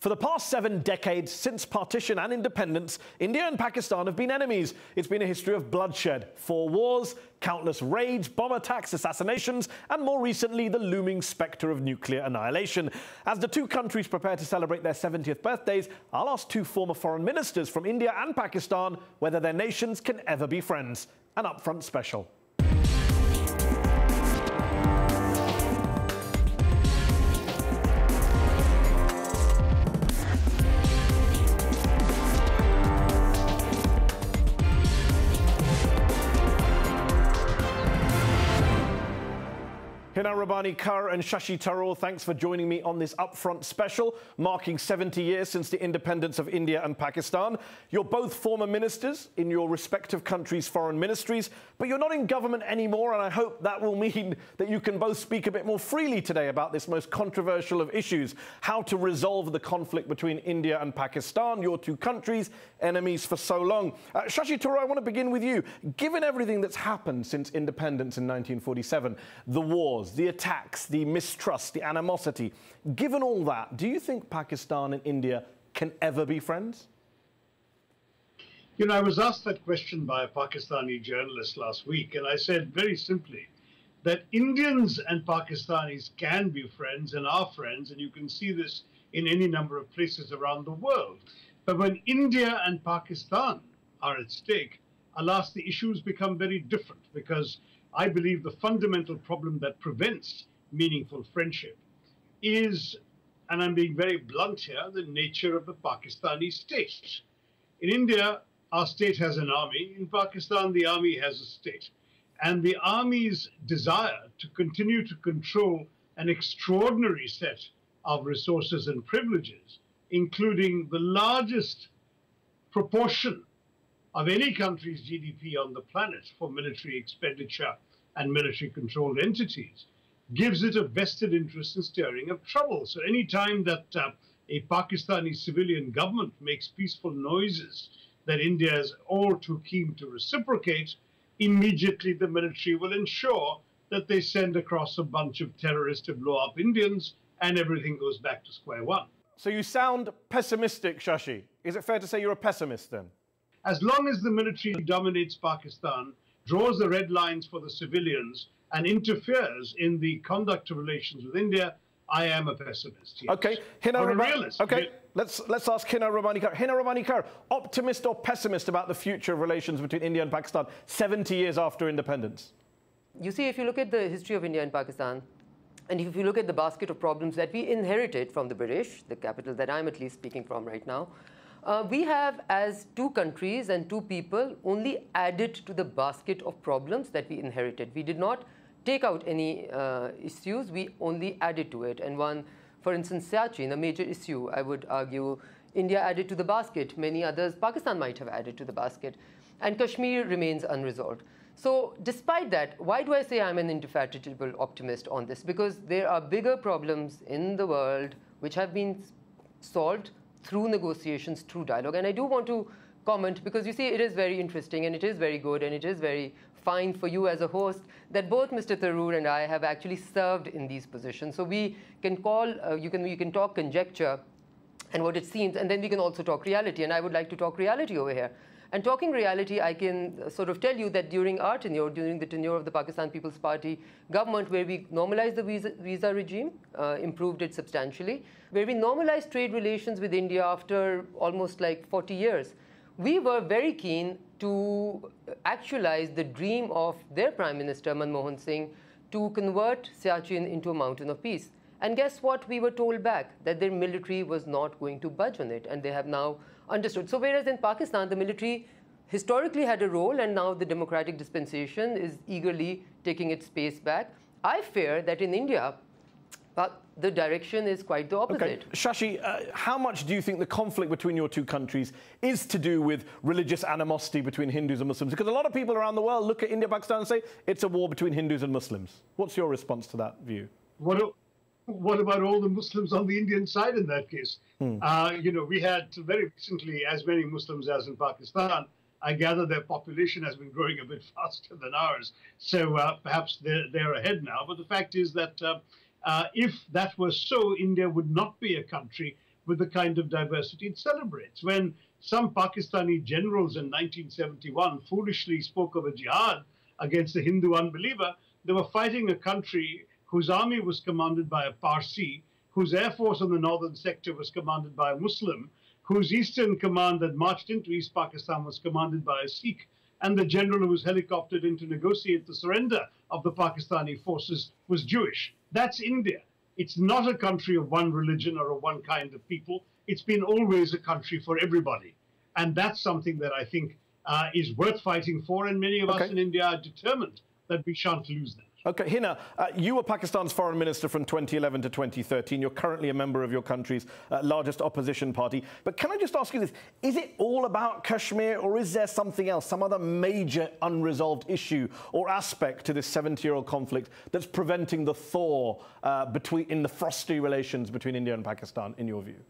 For the past 7 decades, since partition and independence, India and Pakistan have been enemies. It's been a history of bloodshed, 4 wars, countless raids, bomb attacks, assassinations, and more recently, the looming spectre of nuclear annihilation. As the two countries prepare to celebrate their 70th birthdays, I'll ask 2 former foreign ministers from India and Pakistan whether their nations can ever be friends. An upfront special. Hina Rabbani-Kar and Shashi Tharoor, thanks for joining me on this upfront special, marking 70 years since the independence of India and Pakistan. You're both former ministers in your respective countries' foreign ministries, but you're not in government anymore, and I hope that will mean that you can both speak a bit more freely today about this most controversial of issues, how to resolve the conflict between India and Pakistan, your two countries, enemies for so long. Shashi Tharoor, I want to begin with you. Given everything that's happened since independence in 1947, the wars, the attacks, the mistrust, the animosity. Given all that, do you think Pakistan and India can ever be friends? You know, I was asked that question by a Pakistani journalist last week, and I said very simply that Indians and Pakistanis can be friends and are friends, and you can see this in any number of places around the world. But when India and Pakistan are at stake, alas, the issues become very different, because I believe the fundamental problem that prevents meaningful friendship is, and I'm being very blunt here, the nature of the Pakistani state. In India, our state has an army. In Pakistan, the army has a state. And the army's desire to continue to control an extraordinary set of resources and privileges, including the largest proportion of any country's GDP on the planet for military expenditure and military-controlled entities, gives it a vested interest in stirring up trouble. So any time that a Pakistani civilian government makes peaceful noises that India is all too keen to reciprocate, immediately the military will ensure that they send across a bunch of terrorists to blow up Indians, and everything goes back to square one. So you sound pessimistic, Shashi. Is it fair to say you're a pessimist then? As long as the military dominates Pakistan, draws the red lines for the civilians, and interferes in the conduct of relations with India, I am a pessimist. Yes. Okay, Hina or a realist. Okay, let's ask Hina Rabbani-Kar. Hina Rabbani-Kar, optimist or pessimist about the future of relations between India and Pakistan 70 years after independence? You see, if you look at the history of India and Pakistan, and if you look at the basket of problems that we inherited from the British, the capital that I'm at least speaking from right now, we have, as 2 countries and 2 people, only added to the basket of problems that we inherited. We did not take out any issues, we only added to it. And one, for instance, Siachen, a major issue, I would argue, India added to the basket. Many others, Pakistan might have added to the basket. And Kashmir remains unresolved. So despite that, why do I say I'm an indefatigable optimist on this? Because there are bigger problems in the world which have been solved through negotiations, through dialogue. And I do want to comment, because you see, it is very interesting and it is very good and it is very fine for you as a host that both Mr. Tharoor and I have actually served in these positions. So we can call, you can talk conjecture and what it seems, and then we can also talk reality. And I would like to talk reality over here. And talking reality, I can sort of tell you that during our tenure, during the tenure of the Pakistan People's Party government, where we normalized the visa regime, improved it substantially, where we normalized trade relations with India after almost like 40 years, we were very keen to actualize the dream of their Prime Minister, Manmohan Singh, to convert Siachen into a mountain of peace. And guess what? We were told back that their military was not going to budge on it, and they have now understood. So whereas in Pakistan, the military historically had a role, and now the democratic dispensation is eagerly taking its space back, I fear that in India, the direction is quite the opposite. Okay. Shashi, how much do you think the conflict between your 2 countries is to do with religious animosity between Hindus and Muslims? Because a lot of people around the world look at India, Pakistan and say it's a war between Hindus and Muslims. What's your response to that view? What about all the Muslims on the Indian side in that case? You know, we had very recently as many Muslims as in Pakistan. I gather their population has been growing a bit faster than ours. So perhaps they're ahead now. But the fact is that if that was so, India would not be a country with the kind of diversity it celebrates. When some Pakistani generals in 1971 foolishly spoke of a jihad against a Hindu unbeliever, they were fighting a country whose army was commanded by a Parsi, whose air force in the northern sector was commanded by a Muslim, whose eastern command that marched into East Pakistan was commanded by a Sikh, and the general who was helicoptered in to negotiate the surrender of the Pakistani forces was Jewish. That's India. It's not a country of one religion or of one kind of people. It's been always a country for everybody. And that's something that I think is worth fighting for, and many of us in India are determined that we shan't lose that. Okay, Hina, you were Pakistan's foreign minister from 2011 to 2013. You're currently a member of your country's largest opposition party. But can I just ask you this? Is it all about Kashmir, or is there something else, some other major unresolved issue or aspect to this 70-year-old conflict that's preventing the thaw in the frosty relations between India and Pakistan, in your view?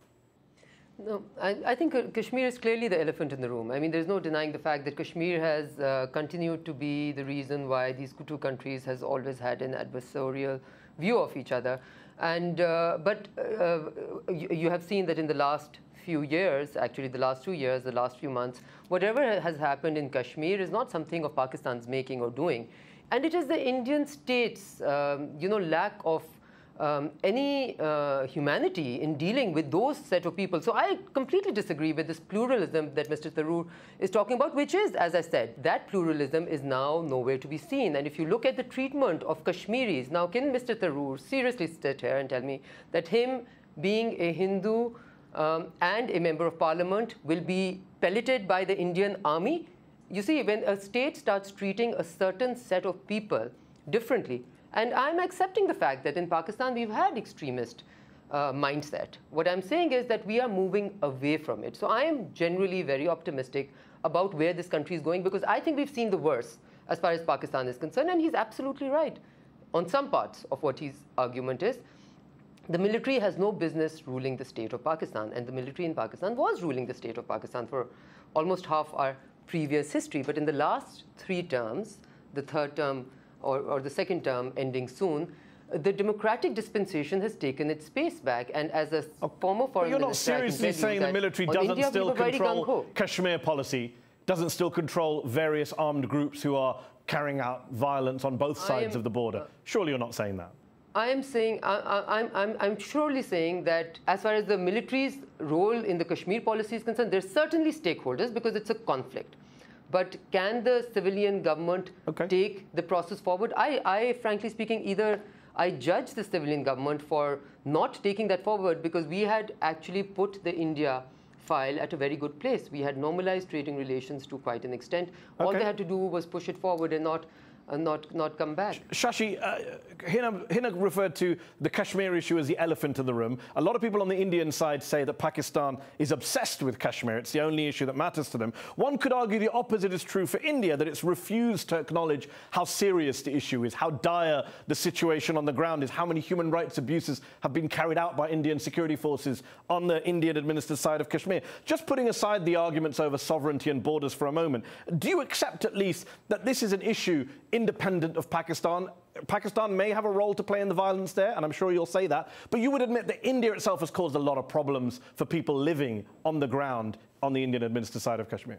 No, I think Kashmir is clearly the elephant in the room. I mean, there's no denying the fact that Kashmir has continued to be the reason why these two countries has always had an adversarial view of each other. And but you have seen that in the last few years, actually the last 2 years, the last few months, whatever has happened in Kashmir is not something of Pakistan's making or doing, and it is the Indian state's, lack of any humanity in dealing with those set of people. So I completely disagree with this pluralism that Mr. Tharoor is talking about, which is, as I said, that pluralism is now nowhere to be seen. And if you look at the treatment of Kashmiris, now can Mr. Tharoor seriously sit here and tell me that him being a Hindu and a member of parliament will be pelleted by the Indian army? You see, when a state starts treating a certain set of people differently, and I'm accepting the fact that in Pakistan we've had extremist mindset. What I'm saying is that we are moving away from it. So I am generally very optimistic about where this country is going, because I think we've seen the worst as far as Pakistan is concerned, and he's absolutely right on some parts of what his argument is. The military has no business ruling the state of Pakistan, and the military in Pakistan was ruling the state of Pakistan for almost half our previous history. But in the last 3 terms, the third term or the second term ending soon, the democratic dispensation has taken its space back. And as a former foreign minister, you're not seriously saying the military doesn't still control Kashmir policy, doesn't still control various armed groups who are carrying out violence on both sides of the border? Surely you're not saying that. I am saying, I'm surely saying that as far as the military's role in the Kashmir policy is concerned, there's certainly stakeholders because it's a conflict. But can the civilian government take the process forward? I, frankly speaking, either I judge the civilian government for not taking that forward, because we had actually put the India file at a very good place. We had normalized trading relations to quite an extent. All they had to do was push it forward and not come back. Shashi, Hina referred to the Kashmir issue as the elephant in the room. A lot of people on the Indian side say that Pakistan is obsessed with Kashmir. It's the only issue that matters to them. One could argue the opposite is true for India, that it's refused to acknowledge how serious the issue is, how dire the situation on the ground is, how many human rights abuses have been carried out by Indian security forces on the Indian-administered side of Kashmir. Just putting aside the arguments over sovereignty and borders for a moment, do you accept at least that this is an issue independent of Pakistan? Pakistan may have a role to play in the violence there, and I'm sure you'll say that, but you would admit that India itself has caused a lot of problems for people living on the ground on the Indian-administered side of Kashmir.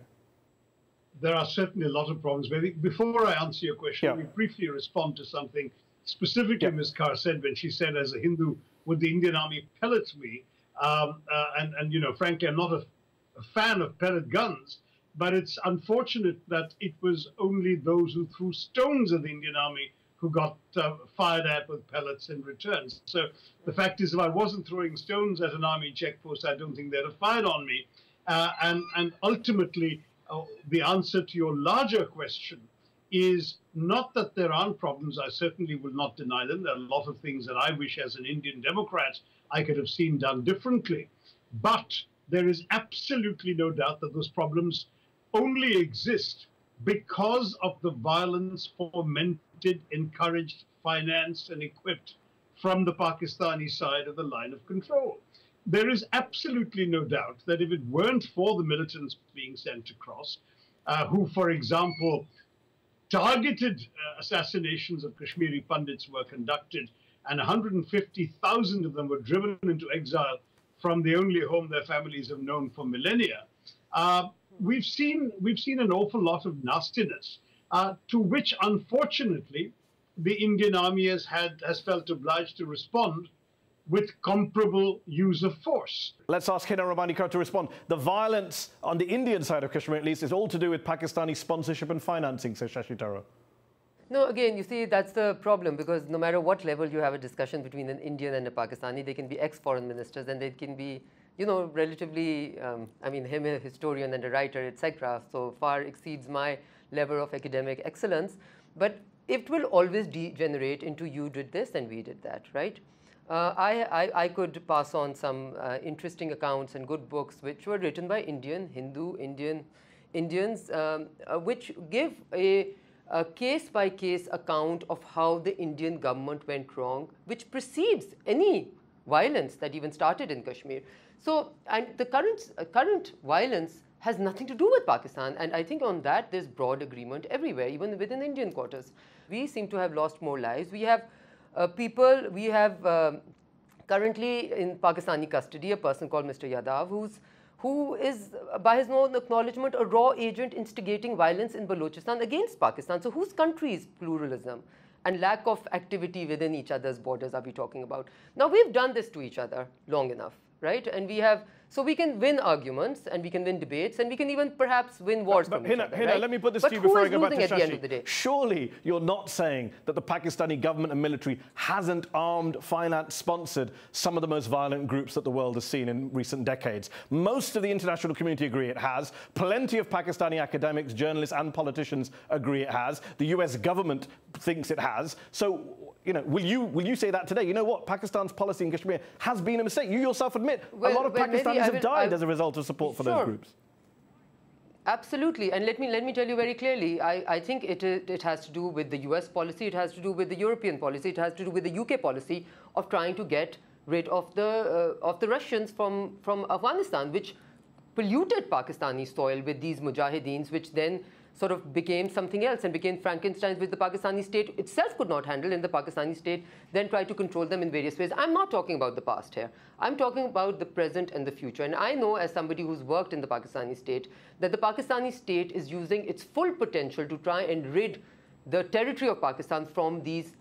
There are certainly a lot of problems. Maybe before I answer your question, let me briefly respond to something specifically Ms. Kaur said when she said, as a Hindu, would the Indian army pellet me? Frankly, I'm not a fan of pellet guns, but it's unfortunate that it was only those who threw stones at the Indian army who got fired at with pellets in return. So the fact is, if I wasn't throwing stones at an army checkpost, I don't think they'd have fired on me. And ultimately, the answer to your larger question is not that there aren't problems. I certainly will not deny them. There are a lot of things that I wish, as an Indian Democrat, I could have seen done differently. But there is absolutely no doubt that those problems only exist because of the violence fomented, encouraged, financed, and equipped from the Pakistani side of the line of control. There is absolutely no doubt that if it weren't for the militants being sent across, who, for example, targeted assassinations of Kashmiri Pandits were conducted, and 150,000 of them were driven into exile from the only home their families have known for millennia. We've seen an awful lot of nastiness, to which, unfortunately, the Indian army has felt obliged to respond with comparable use of force. Let's ask Hina Rabbani Kar to respond. The violence on the Indian side of Kashmir, at least, is all to do with Pakistani sponsorship and financing, says Shashi Tharoor. No, again, you see, that's the problem, because no matter what level you have a discussion between an Indian and a Pakistani, they can be ex-foreign ministers, and they can be, you know, relatively, I mean, him a historian and a writer, etc., so far exceeds my level of academic excellence. But it will always degenerate into you did this and we did that, right? I could pass on some interesting accounts and good books which were written by Hindu Indians, which give a case-by-case account of how the Indian government went wrong, which precedes any violence that even started in Kashmir. So, and the current violence has nothing to do with Pakistan, and I think on that there's broad agreement everywhere, even within Indian quarters. We seem to have lost more lives. We have currently in Pakistani custody a person called Mr. Yadav, who is, by his own acknowledgement, a raw agent instigating violence in Balochistan against Pakistan. So whose country's pluralism and lack of activity within each other's borders are we talking about? Now, we've done this to each other long enough, right? And we have, so we can win arguments and we can win debates and we can even perhaps win wars from each other, right? Let me put this to you before I go back to at the end of the Shashi. day? Surely you're not saying that the Pakistani government and military hasn't armed, financed, sponsored some of the most violent groups that the world has seen in recent decades. Most of the international community agree it has. Plenty of Pakistani academics, journalists and politicians agree it has. The US government thinks it has. So, you know, will you say that today? You know what? Pakistan's policy in Kashmir has been a mistake. You yourself admit a lot of Pakistanis have died as a result of support for those groups. Absolutely, and let me tell you very clearly. I think it has to do with the US policy. It has to do with the European policy. It has to do with the UK policy of trying to get rid of the Russians from Afghanistan, which polluted Pakistani soil with these mujahideens, which then sort of became something else and became Frankenstein, which the Pakistani state itself could not handle, and the Pakistani state then tried to control them in various ways. I'm not talking about the past here. I'm talking about the present and the future. And I know, as somebody who's worked in the Pakistani state, that the Pakistani state is using its full potential to try and rid the territory of Pakistan from these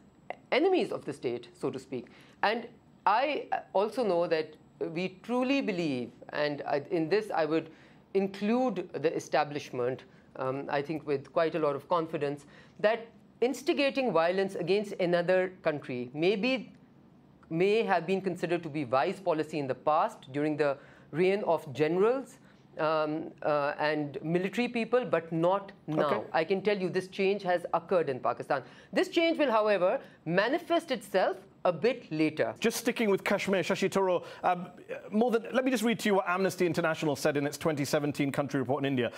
enemies of the state, so to speak. And I also know that we truly believe, and in this I would include the establishment, I think with quite a lot of confidence, that instigating violence against another country may have been considered to be wise policy in the past during the reign of generals and military people, but not now. Okay. I can tell you this change has occurred in Pakistan. This change will, however, manifest itself a bit later. Just sticking with Kashmir, Shashi Tharoor, let me just read to you what Amnesty International said in its 2017 country report in India.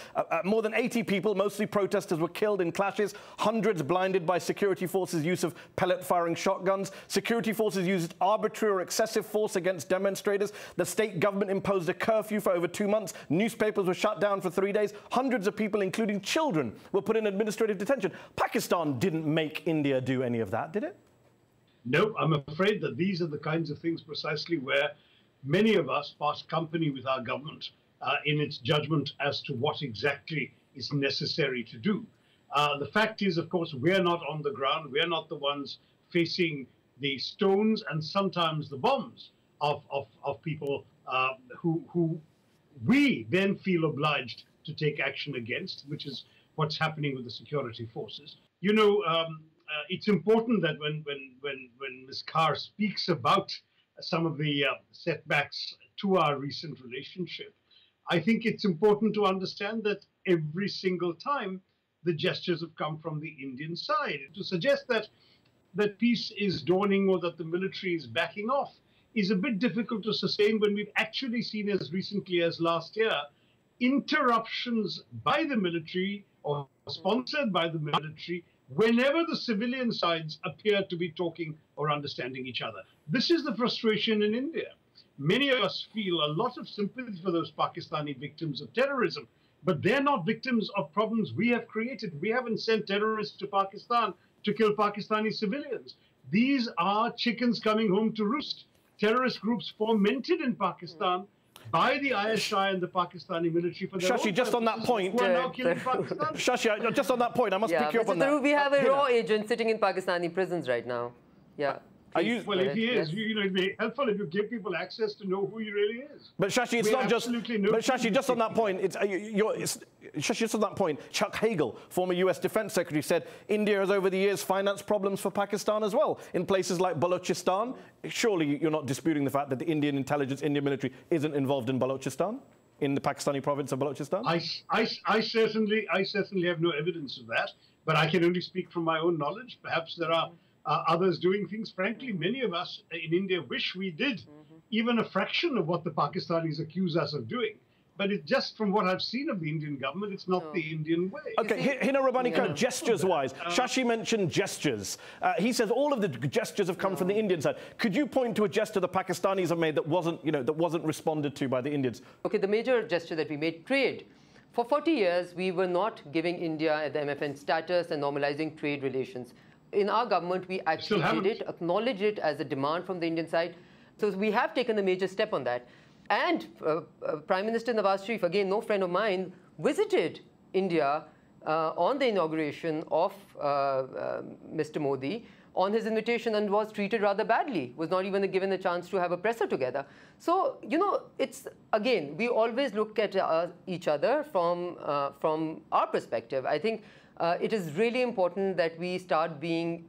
More than 80 people, mostly protesters, were killed in clashes, hundreds blinded by security forces' use of pellet-firing shotguns. Security forces used arbitrary or excessive force against demonstrators. The state government imposed a curfew for over 2 months. Newspapers were shut down for 3 days. Hundreds of people, including children, were put in administrative detention. Pakistan didn't make India do any of that, did it? No, I'm afraid that these are the kinds of things precisely where many of us part company with our government in its judgment as to what exactly is necessary to do. The fact is, of course, we're not on the ground. We're not the ones facing the stones and sometimes the bombs of people who we then feel obliged to take action against, which is what's happening with the security forces. You know, it's important that when Ms. Carr speaks about some of the setbacks to our recent relationship, I think it's important to understand that every single time the gestures have come from the Indian side. To suggest that peace is dawning or that the military is backing off is a bit difficult to sustain when we've actually seen, as recently as last year, interruptions by the military or sponsored by the military whenever the civilian sides appear to be talking or understanding each other. This is the frustration in India. Many of us feel a lot of sympathy for those Pakistani victims of terrorism, but they're not victims of problems we have created. We haven't sent terrorists to Pakistan to kill Pakistani civilians. These are chickens coming home to roost. terrorist groups fomented in Pakistan by the ISI and the Pakistani military for their Shashi, own just on that point, who are now killing Pakistan. Shashi, just on that point, I must pick you up on that. We have a raw agent sitting in Pakistani prisons right now. Yeah. Well, if he is, it'd be helpful if you give people access to know who he really is. But Shashi, it's not just. But Shashi, just on that point, Shashi, just on that point, Chuck Hagel, former U.S. Defense Secretary, said India has over the years financed problems for Pakistan as well in places like Balochistan. Surely you're not disputing the fact that the Indian intelligence, Indian military, isn't involved in Balochistan, in the Pakistani province of Balochistan. I certainly have no evidence of that, but I can only speak from my own knowledge. Perhaps there are others doing things. Frankly, many of us in India wish we did even a fraction of what the Pakistanis accuse us of doing. But it's just from what I've seen of the Indian government, it's not the Indian way. Okay, Hina Rabbani Khan, gestures-wise, Shashi mentioned gestures. He says all of the gestures have come from the Indian side. Could you point to a gesture the Pakistanis have made that wasn't responded to by the Indians? Okay, the major gesture that we made, trade. For 40 years, we were not giving India the MFN status and normalizing trade relations. In our government, we actually did it, acknowledged it as a demand from the Indian side. So we have taken a major step on that. And Prime Minister Nawaz Sharif, again, no friend of mine, visited India on the inauguration of Mr. Modi on his invitation and was treated rather badly, was not even given a chance to have a presser together. So, it's, again, we always look at each other from our perspective. I think it is really important that we start being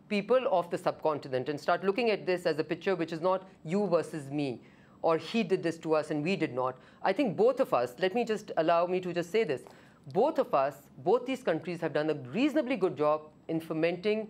people of the subcontinent and start looking at this as a picture which is not you versus me, or he did this to us and we did not. I think both of us, allow me to just say this, both of us, both these countries have done a reasonably good job in fomenting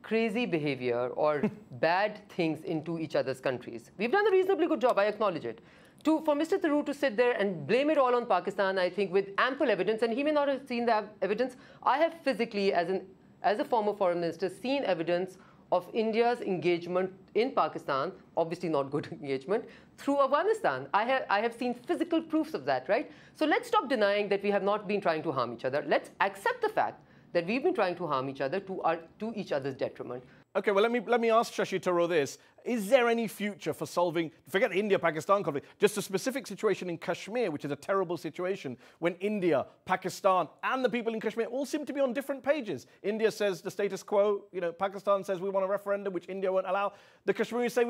crazy behavior or bad things into each other's countries. We've done a reasonably good job, I acknowledge it. For Mr. Tharoor to sit there and blame it all on Pakistan, I think with ample evidence, and he may not have seen the evidence, I have physically, as a former foreign minister, seen evidence of India's engagement in Pakistan, obviously not good engagement, through Afghanistan. I have seen physical proofs of that, right? So let's stop denying that we have not been trying to harm each other. Let's accept the fact that we've been trying to harm each other to each other's detriment. Okay, well, let me ask Shashi Tharoor this. Is there any future for solving, forget the India-Pakistan conflict, just a specific situation in Kashmir, which is a terrible situation, when India, Pakistan, and the people in Kashmir all seem to be on different pages? India says the status quo, Pakistan says we want a referendum, which India won't allow. The Kashmiris say,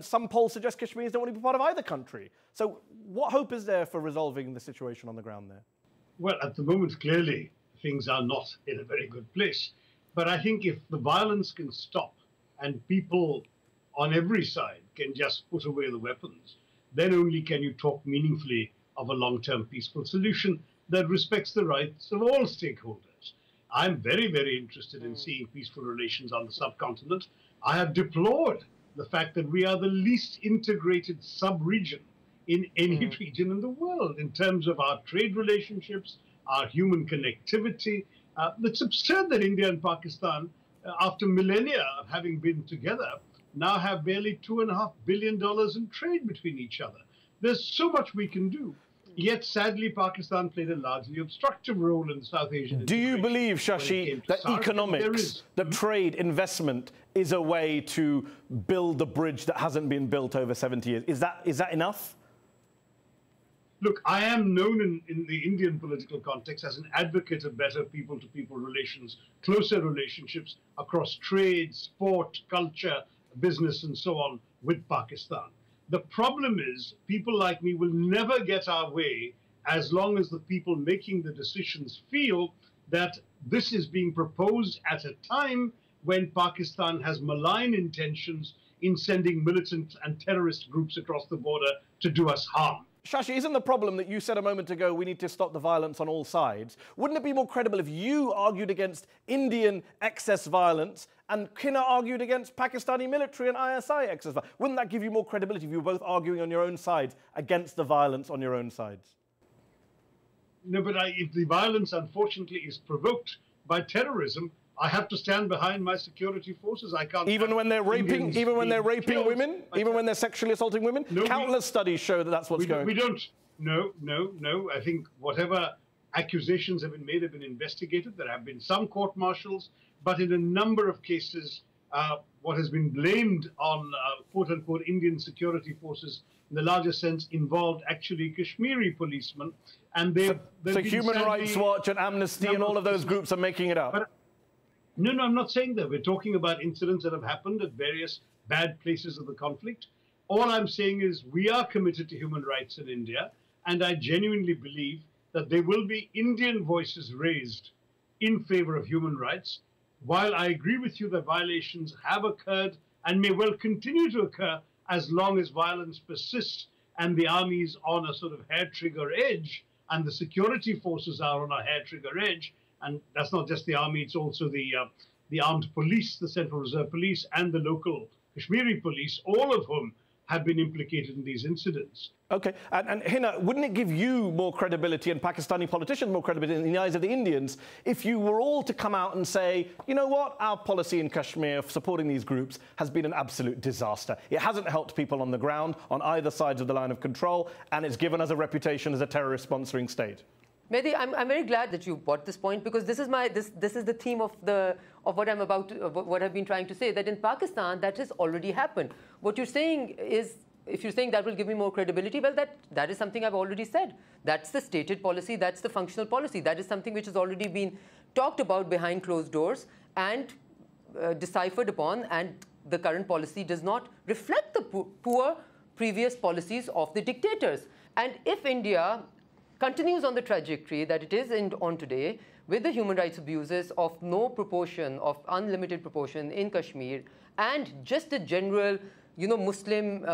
some polls suggest Kashmiris don't want to be part of either country. So what hope is there for resolving the situation on the ground there? Well, at the moment, clearly, things are not in a very good place. But I think if the violence can stop and people on every side can just put away the weapons, then only can you talk meaningfully of a long-term peaceful solution that respects the rights of all stakeholders. I'm very, very interested in seeing peaceful relations on the subcontinent. I have deplored the fact that we are the least integrated sub-region in any region in the world in terms of our trade relationships, our human connectivity. It's absurd that India and Pakistan, after millennia of having been together, now have barely $2.5 billion in trade between each other. There's so much we can do. Yet, sadly, Pakistan played a largely obstructive role in the South Asian. Do you believe, Shashi, that economics, that trade, investment is a way to build the bridge that hasn't been built over 70 years? Is that enough? Look, I am known in the Indian political context as an advocate of better people-to-people relations, closer relationships across trade, sport, culture, business, and so on with Pakistan. The problem is people like me will never get our way as long as the people making the decisions feel that this is being proposed at a time when Pakistan has malign intentions in sending militant and terrorist groups across the border to do us harm. Shashi, isn't the problem that you said a moment ago we need to stop the violence on all sides? Wouldn't it be more credible if you argued against Indian excess violence and Kina argued against Pakistani military and ISI excess violence? Wouldn't that give you more credibility if you were both arguing on your own sides against the violence on your own sides? No, but if the violence, unfortunately, is provoked by terrorism, I have to stand behind my security forces. I can't. Even when they're raping, women, even when they're sexually assaulting women. No, countless studies show that that's what's going on. We don't. No. I think whatever accusations have been made have been investigated. There have been some court martials, but in a number of cases, what has been blamed on quote-unquote Indian security forces in the larger sense involved actually Kashmiri policemen. And so Human Rights Watch and Amnesty and all of those groups are making it up. But, no, I'm not saying that. We're talking about incidents that have happened at various bad places of the conflict. All I'm saying is we are committed to human rights in India, and I genuinely believe that there will be Indian voices raised in favor of human rights. While I agree with you that violations have occurred and may well continue to occur as long as violence persists and the army is on a sort of hair-trigger edge and the security forces are on a hair-trigger edge, and that's not just the army, it's also the armed police, the Central Reserve Police, and the local Kashmiri police, all of whom have been implicated in these incidents. Okay, and Hina, wouldn't it give you more credibility and Pakistani politicians more credibility in the eyes of the Indians if you were all to come out and say, you know what, our policy in Kashmir of supporting these groups has been an absolute disaster. It hasn't helped people on the ground on either sides of the line of control, and it's given us a reputation as a terrorist sponsoring state. Mehdi, I'm very glad that you brought this point, because this is the theme of what I've been trying to say, that in Pakistan that has already happened. What you're saying is, if you're saying that will give me more credibility, well, that is something I've already said. That's the stated policy, that's the functional policy. That is something which has already been talked about behind closed doors and deciphered upon, and the current policy does not reflect the poor previous policies of the dictators. And if India continues on the trajectory that it is on today, with the human rights abuses of no proportion, of unlimited proportion in Kashmir, and just a general, Muslim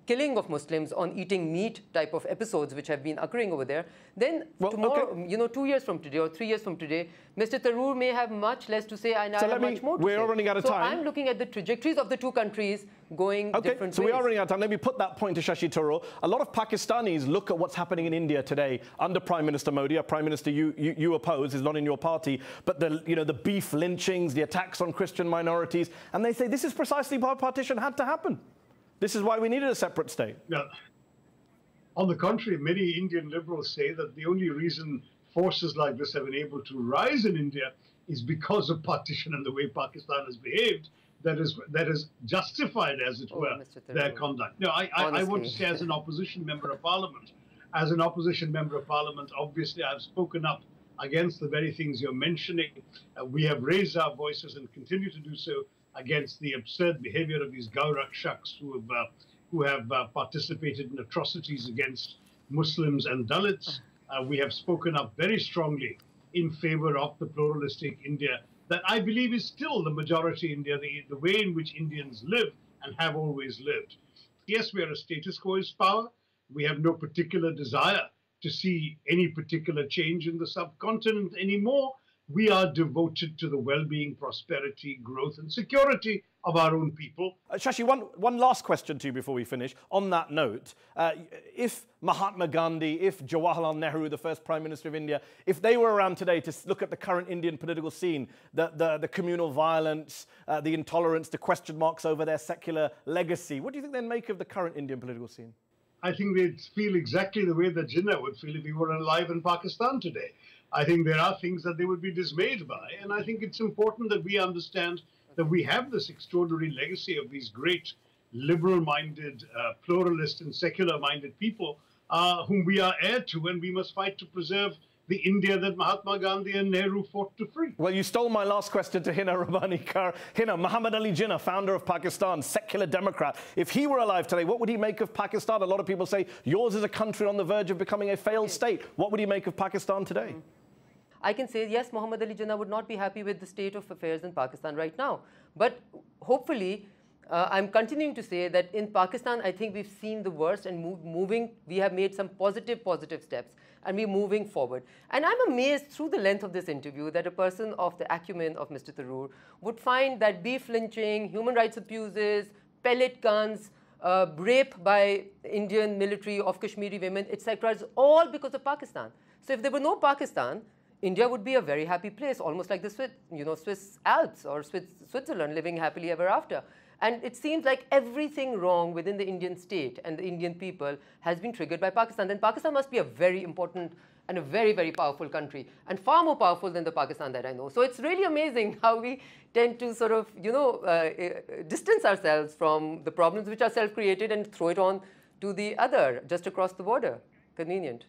killing of Muslims on eating meat type of episodes which have been occurring over there, then tomorrow, okay, 2 years from today or 3 years from today, Mr. Tharoor may have much less to say, and I have much more to say. We're running out of time. So I'm looking at the trajectories of the two countries going different ways. So we are running out of time. Let me put that point to Shashi Tharoor. A lot of Pakistanis look at what's happening in India today under Prime Minister Modi, a Prime Minister you oppose, is not in your party, but the beef lynchings, the attacks on Christian minorities, and they say this is precisely why partition had to happen. This is why we needed a separate state. Yeah. On the contrary, many Indian liberals say that the only reason forces like this have been able to rise in India is because of partition and the way Pakistan has behaved. That is justified, as it were, their conduct. No, I want to say, as an opposition member of parliament, obviously I've spoken up against the very things you're mentioning. We have raised our voices and continue to do so against the absurd behavior of these Gaurakshaks who have participated in atrocities against Muslims and Dalits. We have spoken up very strongly in favor of the pluralistic India that I believe is still the majority India, the way in which Indians live and have always lived. Yes, we are a status quoist power. We have no particular desire to see any particular change in the subcontinent anymore. We are devoted to the well-being, prosperity, growth, and security of our own people. Shashi, one last question to you before we finish. On that note, if Mahatma Gandhi, if Jawaharlal Nehru, the first Prime Minister of India, if they were around today to look at the current Indian political scene, the communal violence, the intolerance, the question marks over their secular legacy, what do you think they'd make of the current Indian political scene? I think they'd feel exactly the way that Jinnah would feel if he were alive in Pakistan today. I think there are things that they would be dismayed by, and I think it's important that we understand that we have this extraordinary legacy of these great liberal-minded, pluralist and secular-minded people whom we are heir to, and we must fight to preserve the India that Mahatma Gandhi and Nehru fought to free. Well, you stole my last question to Hina Rabbani Kar. Hina, Muhammad Ali Jinnah, founder of Pakistan, secular Democrat. If he were alive today, what would he make of Pakistan? A lot of people say yours is a country on the verge of becoming a failed state. What would he make of Pakistan today? I can say, yes, Muhammad Ali Jinnah would not be happy with the state of affairs in Pakistan right now. But hopefully, I'm continuing to say that in Pakistan, I think we've seen the worst and we have made some positive steps, and we're moving forward. And I'm amazed through the length of this interview that a person of the acumen of Mr. Tharoor would find that beef lynching, human rights abuses, pellet guns, rape by Indian military of Kashmiri women, etc., is all because of Pakistan. So if there were no Pakistan, India would be a very happy place, almost like the Swiss Alps or Switzerland, living happily ever after. And it seems like everything wrong within the Indian state and the Indian people has been triggered by Pakistan. Then Pakistan must be a very important and a very, very powerful country, and far more powerful than the Pakistan that I know. So it's really amazing how we tend to sort of, distance ourselves from the problems which are self-created and throw it on to the other, just across the border. Convenient.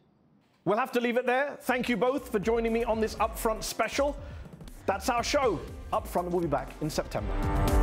We'll have to leave it there. Thank you both for joining me on this Upfront special. That's our show. Upfront will be back in September.